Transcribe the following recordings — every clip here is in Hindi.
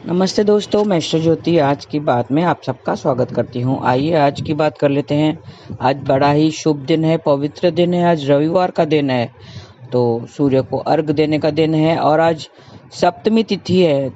नमस्ते दोस्तों, मैं मिस्टर ज्योति आज की बात में आप सबका स्वागत करती हूँ। आइए आज की बात कर लेते हैं। आज बड़ा ही शुभ दिन है, पवित्र दिन है। आज रविवार का दिन है, तो सूर्य को अर्घ देने का दिन है और आज सप्तमी तिथि है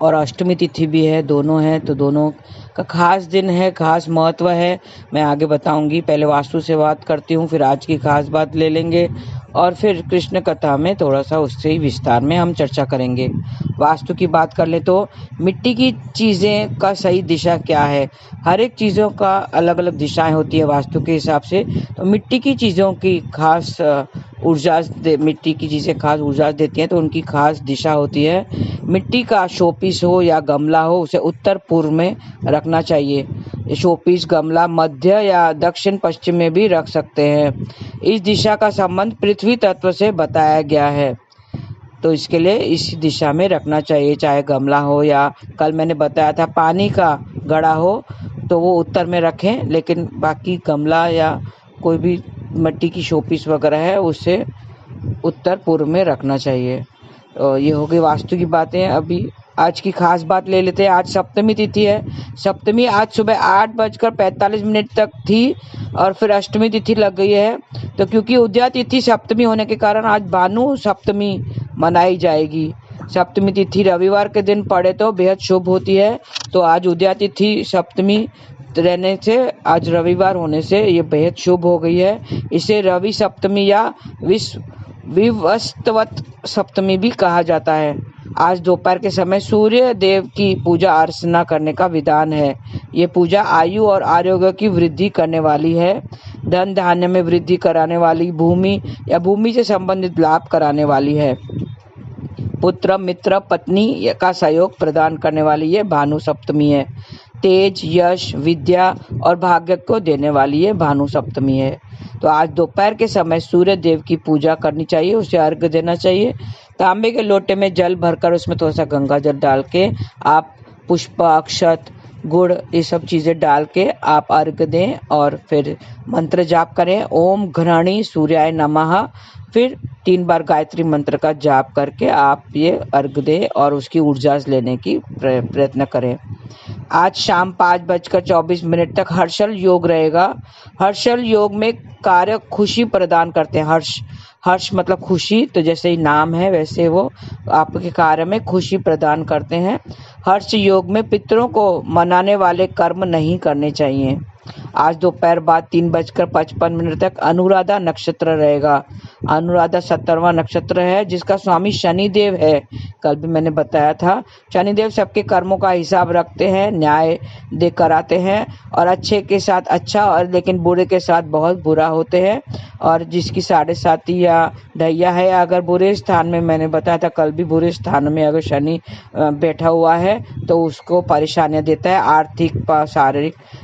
और अष्टमी तिथि भी है, दोनों है। तो दोनों का खास दिन है, खास महत्व है। मैं आगे बताऊंगी। पहले वास्तु से बात करती हूँ, फिर आज की खास बात ले लेंगे और फिर कृष्ण कथा में थोड़ा सा उससे ही विस्तार में हम चर्चा करेंगे। वास्तु की बात कर ले तो मिट्टी की चीज़ें का सही दिशा क्या है। हर एक चीज़ों का अलग अलग दिशाएं होती है वास्तु के हिसाब से। तो मिट्टी की चीज़ों की खास मिट्टी की चीज़ें खास ऊर्जा देती हैं, तो उनकी खास दिशा होती है। मिट्टी का शोपीस हो या गमला हो, उसे उत्तर पूर्व में रखना चाहिए। शोपीस गमला मध्य या दक्षिण पश्चिम में भी रख सकते हैं। इस दिशा का संबंध पृथ्वी तत्व से बताया गया है, तो इसके लिए इस दिशा में रखना चाहिए। चाहे गमला हो या कल मैंने बताया था पानी का घड़ा हो तो वो उत्तर में रखें, लेकिन बाकी गमला या कोई भी मिट्टी की शोपीस वगैरह है उसे उत्तर पूर्व में रखना चाहिए। ये हो गई वास्तु की बातें। अभी आज की खास बात ले लेते हैं। आज सप्तमी तिथि है। सप्तमी आज सुबह 8:45 तक थी और फिर अष्टमी तिथि लग गई है। तो क्योंकि उद्या तिथि सप्तमी होने के कारण आज भानु सप्तमी मनाई जाएगी। सप्तमी तिथि रविवार के दिन पड़े तो बेहद शुभ होती है। तो आज उद्या तिथि सप्तमी रहने से, आज रविवार होने से ये बेहद शुभ हो गई है। इसे रवि सप्तमी या विवस्वत सप्तमी भी कहा जाता है। आज दोपहर के समय सूर्य देव की पूजा अर्चना करने का विधान है। ये पूजा आयु और आरोग्य की वृद्धि करने वाली है, धन धान्य में वृद्धि कराने वाली, भूमि या भूमि से संबंधित लाभ कराने वाली है। पुत्र मित्र पत्नी का सहयोग प्रदान करने वाली ये भानु सप्तमी है। तेज यश विद्या और भाग्य को देने वाली ये भानु सप्तमी है। तो आज दोपहर के समय सूर्य देव की पूजा करनी चाहिए, उसे अर्घ देना चाहिए। तांबे के लोटे में जल भरकर उसमें थोड़ा सा गंगा जल डाल के आप पुष्प अक्षत गुड़ ये सब चीज़ें डाल के आप अर्घ दें और फिर मंत्र जाप करें। ओम घृणी सूर्याय नमः। फिर 3 बार गायत्री मंत्र का जाप करके आप ये अर्घ दें और उसकी ऊर्जा लेने की प्रयत्न करें। आज शाम 5:24 तक हर्षल योग रहेगा। हर्षल योग में कार्य खुशी प्रदान करते हैं। हर्ष मतलब खुशी, तो जैसे ही नाम है वैसे वो आपके कार्य में खुशी प्रदान करते हैं। हर्ष योग में पितरों को मनाने वाले कर्म नहीं करने चाहिए। आज दोपहर बाद 3:55 तक अनुराधा नक्षत्र रहेगा। अनुराधा 17वां नक्षत्र है, जिसका स्वामी शनिदेव है। कल भी मैंने बताया था, शनिदेव सबके कर्मों का हिसाब रखते हैं, न्याय दे कराते हैं और अच्छे के साथ अच्छा और लेकिन बुरे के साथ बहुत बुरा होते हैं। और जिसकी 7.5 या ढैया है, अगर बुरे स्थान में, मैंने बताया था कल भी, बुरे स्थान में अगर शनि बैठा हुआ है तो उसको परेशानियां देता है। आर्थिक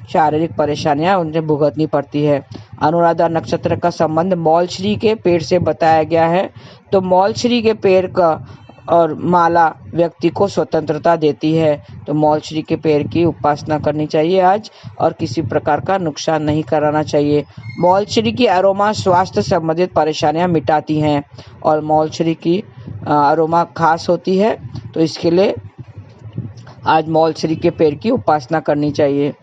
शारीरिक परेशानियां उन्हें भुगतनी पड़ती है। अनुराधा नक्षत्र का संबंध मौलश्री के पेड़ से बताया गया है। तो मौलश्री के पेड़ का और माला व्यक्ति को स्वतंत्रता देती है। तो मौलश्री के पेड़ की उपासना करनी चाहिए आज, और किसी प्रकार का नुकसान नहीं कराना चाहिए। मौलश्री की अरोमा स्वास्थ्य संबंधित परेशानियां मिटाती हैं और मौलश्री की अरोमा खास होती है, तो इसके लिए आज मौलश्री के पेड़ की उपासना करनी चाहिए।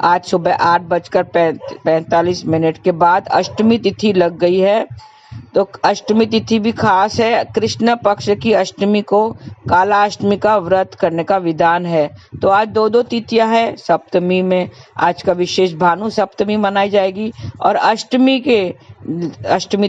आज सुबह 8:45 के बाद अष्टमी तिथि लग गई है। तो अष्टमी तिथि भी खास है। कृष्ण पक्ष की अष्टमी को काला अष्टमी का व्रत करने का विधान है। तो आज दो तिथियां हैं। सप्तमी में आज का विशेष भानु सप्तमी मनाई जाएगी और अष्टमी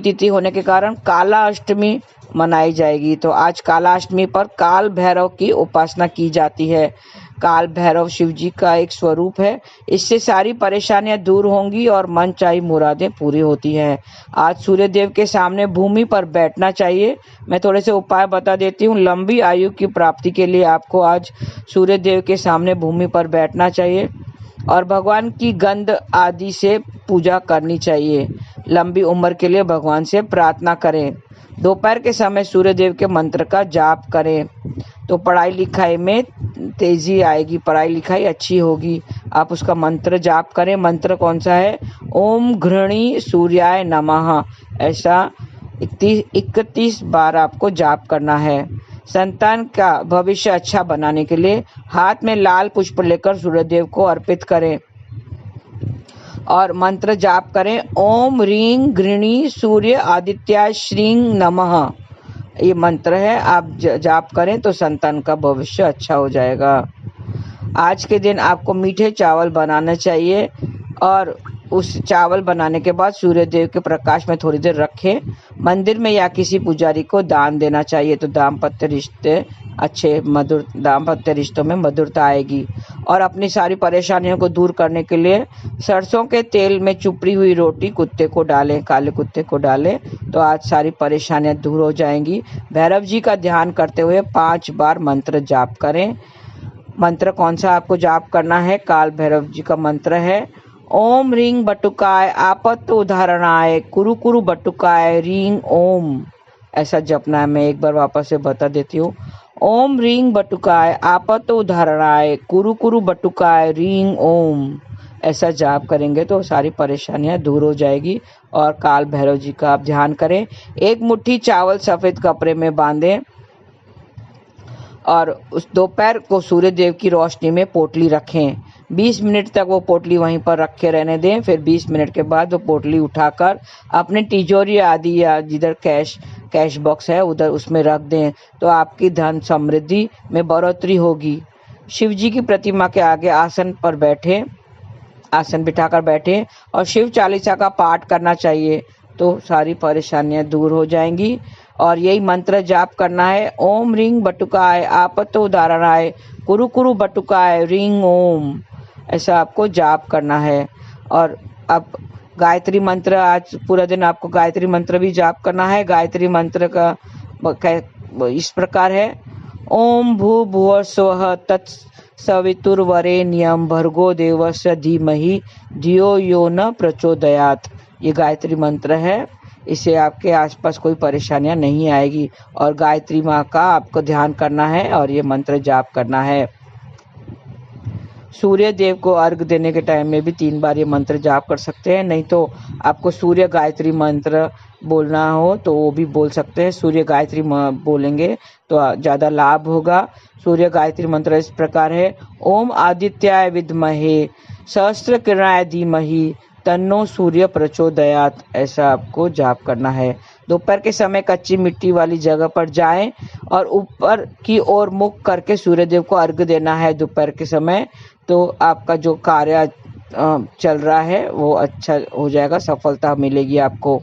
तिथि होने के कारण काला अष्टमी मनाई जाएगी। तो आज काला अष्टमी पर काल भैरव की उपासना की जाती है। काल भैरव शिव जी का एक स्वरूप है। इससे सारी परेशानियां दूर होंगी और मन चाही मुरादें पूरी होती हैं। आज सूर्य देव के सामने भूमि पर बैठना चाहिए। मैं थोड़े से उपाय बता देती हूँ। लंबी आयु की प्राप्ति के लिए आपको आज सूर्य देव के सामने भूमि पर बैठना चाहिए और भगवान की गंध आदि से पूजा करनी चाहिए। लंबी उम्र के लिए भगवान से प्रार्थना करें। दोपहर के समय सूर्य देव के मंत्र का जाप करें तो पढ़ाई लिखाई में तेजी आएगी, पढ़ाई लिखाई अच्छी होगी। आप उसका मंत्र जाप करें। मंत्र कौन सा है? ओम घृणी सूर्याय नमः। ऐसा 31 बार आपको जाप करना है। संतान का भविष्य अच्छा बनाने के लिए हाथ में लाल पुष्प लेकर सूर्यदेव को अर्पित करें और मंत्र जाप करें। ओम ह्रीं गृणी सूर्य आदित्याय श्रीं नमः। ये मंत्र है, आप जाप करें तो संतान का भविष्य अच्छा हो जाएगा। आज के दिन आपको मीठे चावल बनाना चाहिए और उस चावल बनाने के बाद सूर्य देव के प्रकाश में थोड़ी देर रखें। मंदिर में या किसी पुजारी को दान देना चाहिए तो दाम्पत्य रिश्तों में मधुरता आएगी। और अपनी सारी परेशानियों को दूर करने के लिए सरसों के तेल में चुपड़ी हुई रोटी कुत्ते को डालें, काले कुत्ते को डालें तो आज सारी परेशानियां दूर हो जाएंगी। भैरव जी का ध्यान करते हुए 5 बार मंत्र जाप करें। मंत्र कौन सा आपको जाप करना है? काल भैरव जी का मंत्र है ओम ह्रीं बटुकाय आपत्त उदाहरणाय कुरु कुरु बटुकाय ह्रीं ओम। ऐसा जपना है। मैं एक बार वापस से बता देती हूँ। ओम ह्रीं बटुकाय आपत्त उदाहरणाय कुरु कुरु बटुकाय ह्रीं ओम। ऐसा जाप करेंगे तो सारी परेशानियां दूर हो जाएगी। और काल भैरव जी का आप ध्यान करें। एक मुट्ठी चावल सफेद कपड़े में बांधें और उस दोपहर को सूर्य देव की रोशनी में पोटली रखें। 20 मिनट तक वो पोटली वहीं पर रखे रहने दें। फिर 20 मिनट के बाद वो पोटली उठाकर अपने तिजोरी आदि या जिधर कैश बॉक्स है उधर उसमें रख दें तो आपकी धन समृद्धि में बढ़ोतरी होगी। शिव जी की प्रतिमा के आगे आसन बिठाकर बैठे और शिव चालीसा का पाठ करना चाहिए तो सारी परेशानियां दूर हो जाएंगी। और यही मंत्र जाप करना है। ओम ह्रीं बटुकाय आपत्त उदाहरणाय कुरु कुरु बटुकाय ह्रीं ओम। ऐसा आपको जाप करना है। और अब गायत्री मंत्र, आज पूरा दिन आपको गायत्री मंत्र भी जाप करना है। गायत्री मंत्र का इस प्रकार है। ओम भू भुव स्वः तत्सवितुर्वरेण्यं भर्गो देवस्य धीमहि धियो यो न प्रचोदयात्। ये गायत्री मंत्र है। इससे आपके आसपास कोई परेशानियां नहीं आएगी। और गायत्री माँ का आपको ध्यान करना है और ये मंत्र जाप करना है। सूर्य देव को अर्घ देने के टाइम में भी 3 बार ये मंत्र जाप कर सकते हैं। नहीं तो आपको सूर्य गायत्री मंत्र बोलना हो तो वो भी बोल सकते हैं। सूर्य गायत्री बोलेंगे तो ज़्यादा लाभ होगा। सूर्य गायत्री मंत्र इस प्रकार है। ओम आदित्याय विद्महे सहस्त्र किरणाय धीमहि तन्नो सूर्य प्रचोदयात्। ऐसा आपको जाप करना है। दोपहर के समय कच्ची मिट्टी वाली जगह पर जाएं और ऊपर की ओर मुख करके सूर्य देव को अर्घ देना है दोपहर के समय। तो आपका जो कार्य चल रहा है वो अच्छा हो जाएगा, सफलता मिलेगी आपको।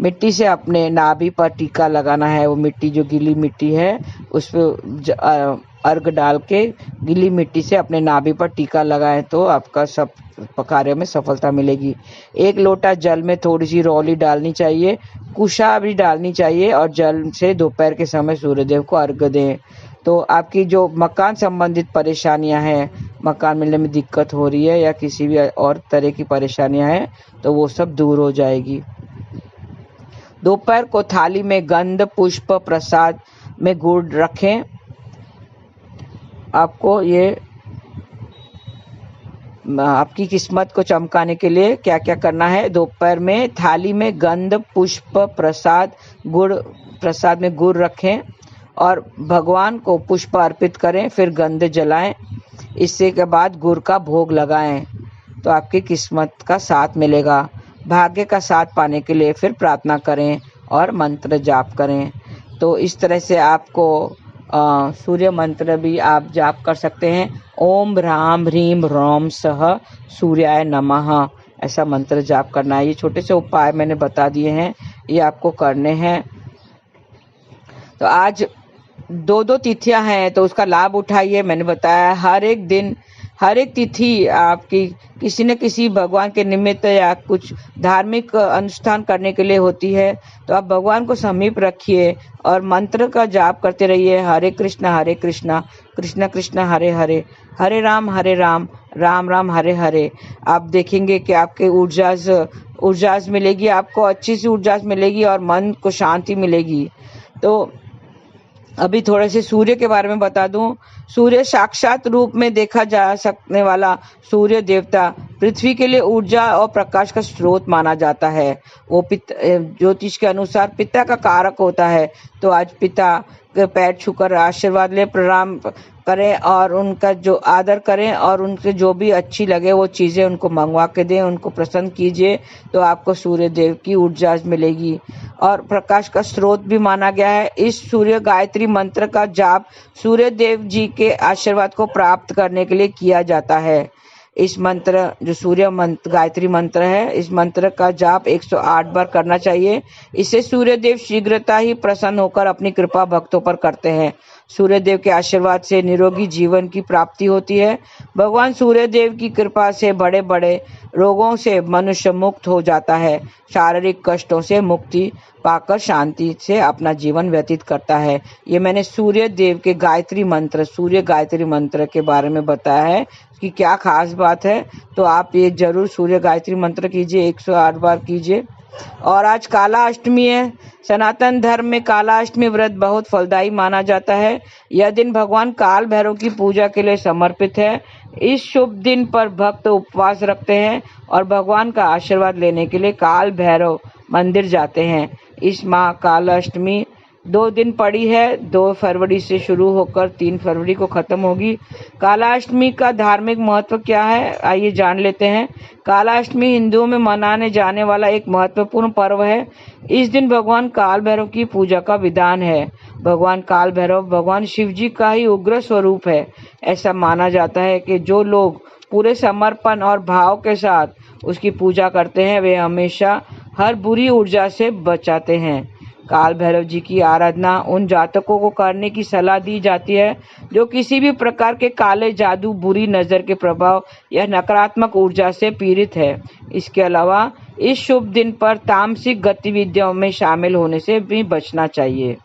मिट्टी से अपने नाभि पर टीका लगाना है। वो मिट्टी जो गीली मिट्टी है उस पर अर्घ डाल के गीली मिट्टी से अपने नाभि पर टीका लगाएं तो आपका सब कार्य में सफलता मिलेगी। 1 लोटा जल में थोड़ी सी रौली डालनी चाहिए, कुशा भी डालनी चाहिए और जल से दोपहर के समय सूर्यदेव को अर्घ दें तो आपकी जो मकान संबंधित परेशानियां हैं, मकान मिलने में दिक्कत हो रही है या किसी भी और तरह की परेशानियां हैं तो वो सब दूर हो जाएगी। दोपहर को थाली में गंध पुष्प प्रसाद में गुड़ रखें। आपको ये आपकी किस्मत को चमकाने के लिए क्या क्या करना है। दोपहर में थाली में गंध पुष्प प्रसाद में गुड़ रखें और भगवान को पुष्प अर्पित करें, फिर गंध जलाएं। इससे के बाद गुड़ का भोग लगाएं तो आपकी किस्मत का साथ मिलेगा। भाग्य का साथ पाने के लिए फिर प्रार्थना करें और मंत्र जाप करें। तो इस तरह से आपको सूर्य मंत्र भी आप जाप कर सकते हैं। ओम ह्रां ह्रीं ह्रौं सः सूर्याय नमः। ऐसा मंत्र जाप करना है। ये छोटे से उपाय मैंने बता दिए हैं, ये आपको करने हैं। तो आज 2 तिथियां हैं तो उसका लाभ उठाइए। मैंने बताया हर एक दिन हर एक तिथि आपकी किसी न किसी भगवान के निमित्त या कुछ धार्मिक अनुष्ठान करने के लिए होती है। तो आप भगवान को समीप रखिए और मंत्र का जाप करते रहिए। हरे कृष्णा कृष्ण कृष्ण हरे हरे, हरे राम राम राम हरे हरे। आप देखेंगे कि आपके ऊर्जा मिलेगी, आपको अच्छी सी ऊर्जा मिलेगी और मन को शांति मिलेगी। तो अभी थोड़े से सूर्य के बारे में बता दूं। सूर्य साक्षात रूप में देखा जा सकने वाला सूर्य देवता पृथ्वी के लिए ऊर्जा और प्रकाश का स्रोत माना जाता है। वो ज्योतिष के अनुसार पिता का कारक होता है। तो आज पिता के पैर छूकर आशीर्वाद ले, प्रणाम करें और उनका जो आदर करें और उनके जो भी अच्छी लगे वो चीज़ें उनको मंगवा के दें, उनको प्रसन्न कीजिए, तो आपको सूर्य देव की ऊर्जा मिलेगी। और प्रकाश का स्रोत भी माना गया है। इस सूर्य गायत्री मंत्र का जाप सूर्य देव जी के आशीर्वाद को प्राप्त करने के लिए किया जाता है। इस मंत्र जो सूर्य मंत्र गायत्री मंत्र है, इस मंत्र का जाप 108 बार करना चाहिए। इससे सूर्य देव शीघ्रता ही प्रसन्न होकर अपनी कृपा भक्तों पर करते हैं। सूर्य देव के आशीर्वाद से निरोगी जीवन की प्राप्ति होती है। भगवान सूर्य देव की कृपा से बड़े बड़े रोगों से मनुष्य मुक्त हो जाता है, शारीरिक कष्टों से मुक्ति पाकर शांति से अपना जीवन व्यतीत करता है। ये मैंने सूर्य देव के गायत्री मंत्र, सूर्य गायत्री मंत्र के बारे में बताया है कि क्या खास बात है। तो आप ये जरूर सूर्य गायत्री मंत्र कीजिए, 108 बार कीजिए। और आज काला अष्टमी है। सनातन धर्म में काला अष्टमी व्रत बहुत फलदायी माना जाता है। यह दिन भगवान काल भैरव की पूजा के लिए समर्पित है। इस शुभ दिन पर भक्त उपवास रखते हैं और भगवान का आशीर्वाद लेने के लिए काल भैरव मंदिर जाते हैं। इस माह काल अष्टमी 2 दिन पड़ी है, 2 फरवरी से शुरू होकर 3 फरवरी को खत्म होगी। कालाष्टमी का धार्मिक महत्व क्या है, आइए जान लेते हैं। कालाष्टमी हिंदुओं में मनाने जाने वाला एक महत्वपूर्ण पर्व है। इस दिन भगवान काल भैरव की पूजा का विधान है। भगवान काल भैरव भगवान शिव जी का ही उग्र स्वरूप है। ऐसा माना जाता है कि जो लोग पूरे समर्पण और भाव के साथ उसकी पूजा करते हैं, वे हमेशा हर बुरी ऊर्जा से बचाते हैं। काल भैरव जी की आराधना उन जातकों को करने की सलाह दी जाती है जो किसी भी प्रकार के काले जादू, बुरी नजर के प्रभाव या नकारात्मक ऊर्जा से पीड़ित है। इसके अलावा इस शुभ दिन पर तामसिक गतिविधियों में शामिल होने से भी बचना चाहिए।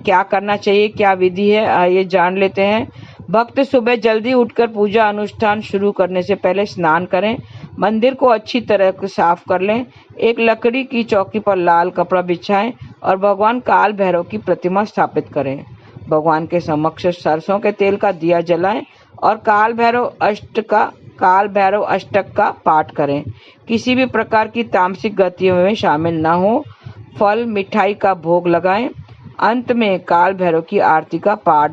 क्या करना चाहिए, क्या विधि है, आइए जान लेते हैं। भक्त सुबह जल्दी उठकर पूजा अनुष्ठान शुरू करने से पहले स्नान करें, मंदिर को अच्छी तरह से साफ कर लें, एक लकड़ी की चौकी पर लाल कपड़ा बिछाएं और भगवान काल भैरव की प्रतिमा स्थापित करें। भगवान के समक्ष सरसों के तेल का दिया जलाएं और काल भैरव अष्टक का पाठ करें। किसी भी प्रकार की तामसिक गतियों में शामिल न हो। फल मिठाई का भोग लगाएं। अंत में काल भैरव की आरती का पाठ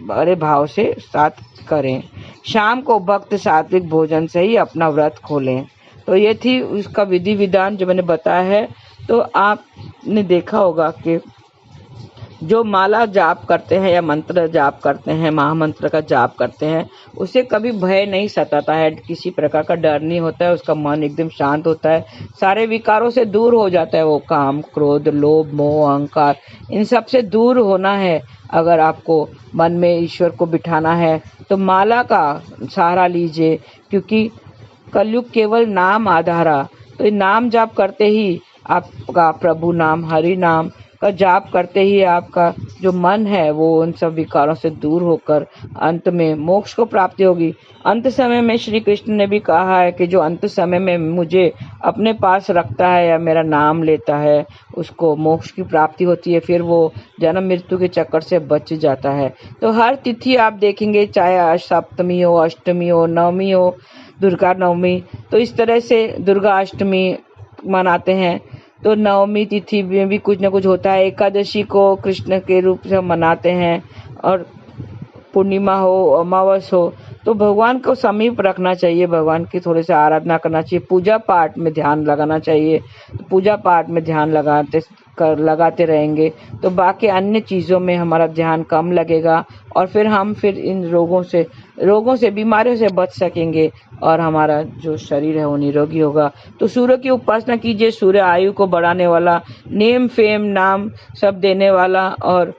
बड़े भाव से साथ करें। शाम को भक्त सात्विक भोजन से ही अपना व्रत खोलें। तो ये थी उसका विधि विधान जो मैंने बताया है। तो आपने देखा होगा कि जो माला जाप करते हैं या मंत्र जाप करते हैं, महामंत्र का जाप करते हैं, उसे कभी भय नहीं सताता है, किसी प्रकार का डर नहीं होता है, उसका मन एकदम शांत होता है, सारे विकारों से दूर हो जाता है। वो काम, क्रोध, लोभ, मोह, अहंकार, इन सब से दूर होना है। अगर आपको मन में ईश्वर को बिठाना है तो माला का सहारा लीजिए, क्योंकि कलयुग केवल नाम आधारा। तो नाम जाप करते ही आपका प्रभु नाम, हरि नाम का जाप करते ही आपका जो मन है वो उन सब विकारों से दूर होकर अंत में मोक्ष को प्राप्ति होगी। अंत समय में श्री कृष्ण ने भी कहा है कि जो अंत समय में मुझे अपने पास रखता है या मेरा नाम लेता है, उसको मोक्ष की प्राप्ति होती है, फिर वो जन्म मृत्यु के चक्कर से बच जाता है। तो हर तिथि आप देखेंगे, चाहे सप्तमी हो, अष्टमी हो, नवमी हो, दुर्गा नवमी, तो इस तरह से दुर्गा अष्टमी मनाते हैं। तो नवमी तिथि में भी कुछ न कुछ होता है। एकादशी को कृष्ण के रूप से मनाते हैं, और पूर्णिमा हो, अमावस हो, तो भगवान को समीप रखना चाहिए, भगवान की थोड़ी सी आराधना करना चाहिए, पूजा पाठ में ध्यान लगाना चाहिए। तो पूजा पाठ में ध्यान लगाते रहेंगे तो बाकी अन्य चीज़ों में हमारा ध्यान कम लगेगा, और फिर हम इन रोगों से बीमारियों से बच सकेंगे और हमारा जो शरीर है वो निरोगी होगा। तो सूर्य की उपासना कीजिए। सूर्य आयु को बढ़ाने वाला, नेम फेम नाम सब देने वाला और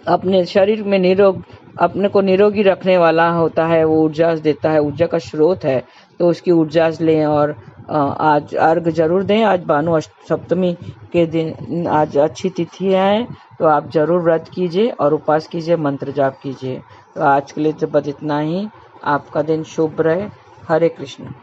अपने शरीर में अपने को निरोगी रखने वाला होता है। वो ऊर्जा देता है, ऊर्जा का स्रोत है। तो उसकी ऊर्जा लें और आज अर्घ जरूर दें। आज भानु सप्तमी के दिन आज अच्छी तिथि है, तो आप जरूर व्रत कीजिए और उपवास कीजिए, मंत्र जाप कीजिए। तो आज के लिए तो बस इतना ही। आपका दिन शुभ रहे। हरे कृष्ण।